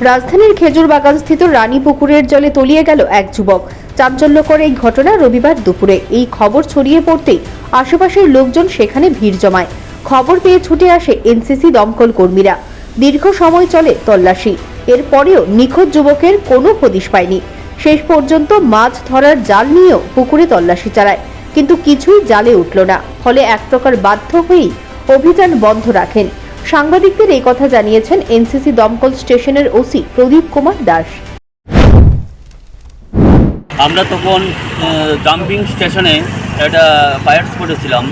রাজধানীর খেজুরবাগানস্থিত রানীপুকুরের জলে তলিয়ে গেল এক যুবক। চাঞ্চল্যকর এই ঘটনা রবিবার দুপুরে। এই খবর ছড়িয়ে পড়তেই আশেপাশের লোকজন সেখানে ভিড় জমায়। খবর পেয়ে ছুটে আসে এনসিসি দমকল কর্মীরা। দীর্ঘ সময় চলে তল্লাশি। এরপরেও নিখোঁজ যুবকের কোনো হদিশ পায়নি। শেষ পর্যন্ত মাছ ধরার জাল নিয়েও পুকুরে তল্লাশি চালায়, কিন্তু কিছুই জালে উঠল না। ফলে এক প্রকার বাধ্য হয়েই অভিযান বন্ধ রাখেন। সাংবাদিকদের এই কথা জানিয়েছেন এনসিসি দমকল স্টেশনের ওসি প্রদীপ কুমার দাস। আমরা তখন জাম্পিং স্টেশনে একটা ফায়ার স্পটে ছিলাম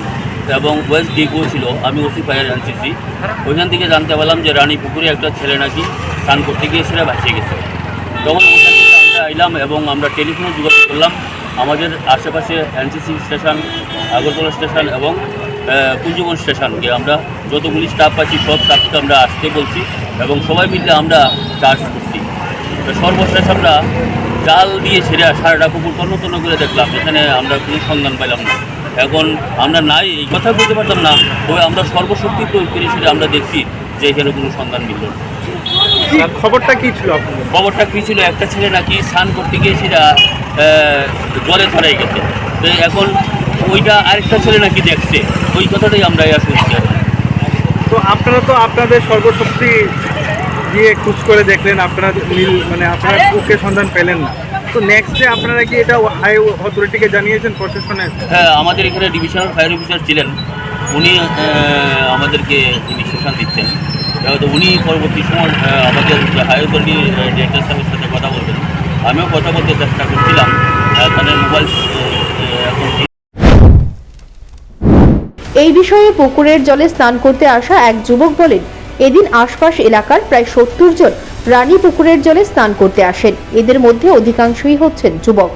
এবং ওয়েস্ট ডিগো ছিল। আমি ওসি ফায়ার এনসিসি। ওইখান থেকে জানতে পারলাম যে রানী পুকুরে একটা ছেলে নাকি স্নান করতে গিয়ে সেটা ভাসিয়ে গেছে। তখন ওখান থেকে আমরা এলাম এবং আমরা টেলিফোনে যোগাযোগ করলাম আমাদের আশেপাশে এনসিসি স্টেশন, আগরতলা স্টেশন এবং কুঞ্জবন স্টেশনকে আমরা যতগুলি স্টাফ পাচ্ছি সব স্টাফকে আমরা আসতে বলছি এবং সবাই মিলে আমরা চার্জ করছি। সর্বশেষ আমরা জাল দিয়ে ছেড়ে সারাটা পুকুর তন্ন করে দেখলাম, এখানে আমরা কোনো সন্ধান পেলাম না। এখন আমরা নাই এই কথা বলতে পারতাম না, তবে আমরা সর্বশক্তি প্রয়োগ করে সেটা আমরা দেখছি যে এখানে কোনো সন্ধান মিলল না। খবরটা কি ছিল? খবরটা কী ছিল, একটা ছেলে নাকি স্নান করতে গিয়ে সেটা জলে ধরাই গেছে। তো এখন ওইটা আরেকটা ছেলে নাকি দেখছে, ওই কথাটাই আমরা শুনছি। তো আপনারা তো আপনাদের সর্বশক্তি দিয়ে খোঁজ করে দেখলেন, আপনারা আপনারা ওকে সন্ধান পেলেন না, তো নেক্সট ডে আপনারা কি এটা হাই অথরিটিকে জানিয়েছেন, প্রশাসনের? হ্যাঁ, আমাদের এখানে ডিভিশনাল ফায়ার অফিসার ছিলেন, উনি আমাদেরকে ইনস্ট্রাকশন দিচ্ছেন। তো উনি পরবর্তী সময় আমাদের হাই অথরিটি ডিরেক্টর সাহেবের সাথে কথা বলবেন। আমিও কথা বলতে চেষ্টা করছিলাম, তাদের মোবাইল এখন। এই বিষয়ে পুকুরের জলে স্নান করতে আসা এক যুবক বলেন, এদিন আশপাশ এলাকার প্রায় 70 জন রানী পুকুরের জলে স্নান করতে আসেন। এদের মধ্যে অধিকাংশই হচ্ছেন যুবক।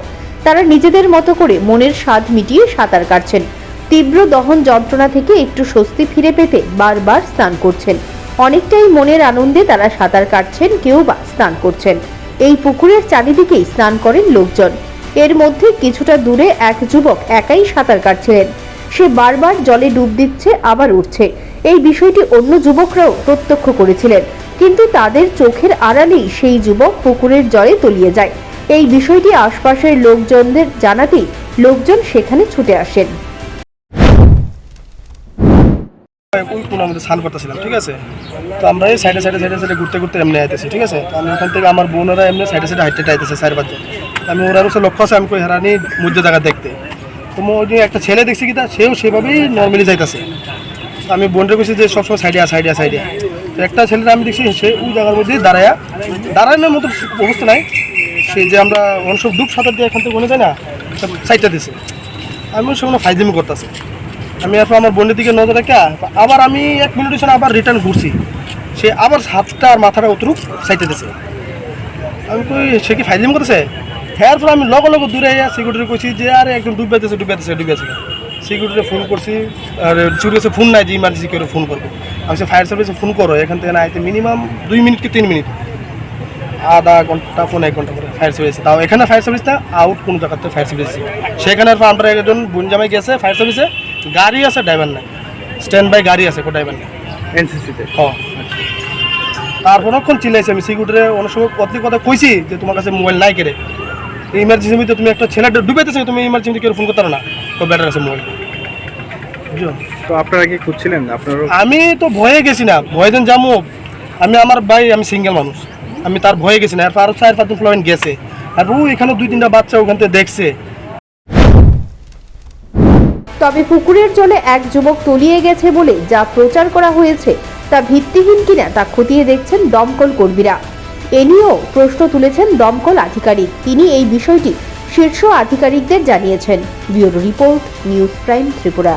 তারা নিজেদের মতো করে মনের স্বাদ মিটিয়ে সাঁতার কাটছেন। তীব্র দহন যন্ত্রণা থেকে একটু স্বস্তি ফিরে পেতে বারবার স্নান করছেন। অনেকটাই মনের আনন্দে তারা সাঁতার কাটছেন, কেউ বা স্নান করছেন। এই পুকুরের চারিদিকেই স্নান করেন লোকজন। এর মধ্যে কিছুটা দূরে এক যুবক একাই সাঁতার কাটছিলেন। সে বারবার জলে ডুব দিচ্ছে, আবার উঠছে। এই বিষয়টি অন্য যুবকরাও প্রত্যক্ষ করেছিলেন, কিন্তু তাদের চোখের আড়ালেই সেই যুবক পুকুরের জলে তলিয়ে যায়। এই বিষয়টি আশপাশের লোকজনদের জানাতেই লোকজন সেখানে ছুটে আসেন। আমাদের স্নান করতেছিলাম, ঠিক আছে। তো আমরা এই সাইডে ঘুরতে এমনি আইতেছি, ঠিক আছে। আমি ওখান থেকে আমার বোনেরা এমনি সাইডে হাইটে আইতেছে 4-5 জন। আমি ওরা লক্ষ্য আছে, আমি কই হারানি মধ্যে জায়গা দেখতে। তো ওই একটা ছেলে দেখছি কি সেও সেভাবেই নর্মালি যাইতেছে। আমি বোনরে কইছি যে সবসময় সাইডে তো একটা ছেলেটা আমি দেখছি সে ওই জায়গার মধ্যে দাঁড়ানোর মতো অবস্থা নাই। সে যে আমরা অনেক সব ডুব সাঁতার দিয়ে এখান থেকে বলে যায় না, সাইডটা দিছে। আমি সেগুলো ফাইজিমি করতেছে। আমি এরপর আমার বোনের দিকে নজর রেখে আবার আমি 1 মিনিট আবার রিটার্ন ঘুরছি। সে আবার হাতটা আর মাথাটা অতরূপ সাইডে দিছে। আমি কই সে কি ফাইজিমি করতেছে? এরপর আমি লগে দূরে সিকিউরিটি কইছি যে আরে একদম ডুবেছে। সিকিউরিটি ফোন করছি, আর সিকিউরিটি ফোন নাই যে ইমার্জেন্সি কেউ ফোন করবো। আমি ফায়ার সার্ভিসে ফোন করো, এখান থেকে না আইতে মিনিমাম 2 মিনিট কি 3 মিনিট, আধা ঘন্টা 1 ঘন্টা করে ফায়ার সার্ভিস। তাও এখানে ফায়ার সার্ভিসটা আউট কোনো জায়গাতে ফায়ার সার্ভিস। সেখানে আমরা একজন বোন জামাই গেছে ফায়ার সার্ভিসে, গাড়ি আছে, ড্রাইভার নাই, স্ট্যান্ড বাই গাড়ি আছে, কোনো ড্রাইভার নেই এনসিসিতে। হ্যাঁ, তারপর অনেকক্ষণ চিল্লাইছি আমি। সিকিউরিটি অনেক সময় কথা কইছি যে তোমার কাছে মোবাইল নাই কেড়ে, ইমার্জেন্সিতে তুমি একটা ছেলে ডুবেতেছে, তুমি ইমার্জেন্সি কেউ ফোন করতে পারো না, তো ব্যাটার আছে মোবাইল। বুঝছো? তো আপনারা কি খুঁজছিলেন? আমি তো ভয়ে গেছি না, ভয়ে দিন যাবো। আমার ভাই, আমি সিঙ্গেল মানুষ, আমি তার ভয়ে গেছি না। এরপর আরো 4-5 জন ফ্লোয়েন্ট গেছে, আর এখানে 2-3টা বাচ্চা ওখান থেকে দেখছে। তবে পুকুরের জলে এক যুবক তলিয়ে গেছে বলে যা প্রচার করা হয়েছে তা ভিত্তিহীন কিনা তা খতিয়ে দেখছেন দমকল কর্মীরা। এ নিয়েও প্রশ্ন তুলেছেন দমকল আধিকারিক। তিনি এই বিষয়টি শীর্ষ আধিকারিকদের জানিয়েছেন। Bureau report, news prime Tripura.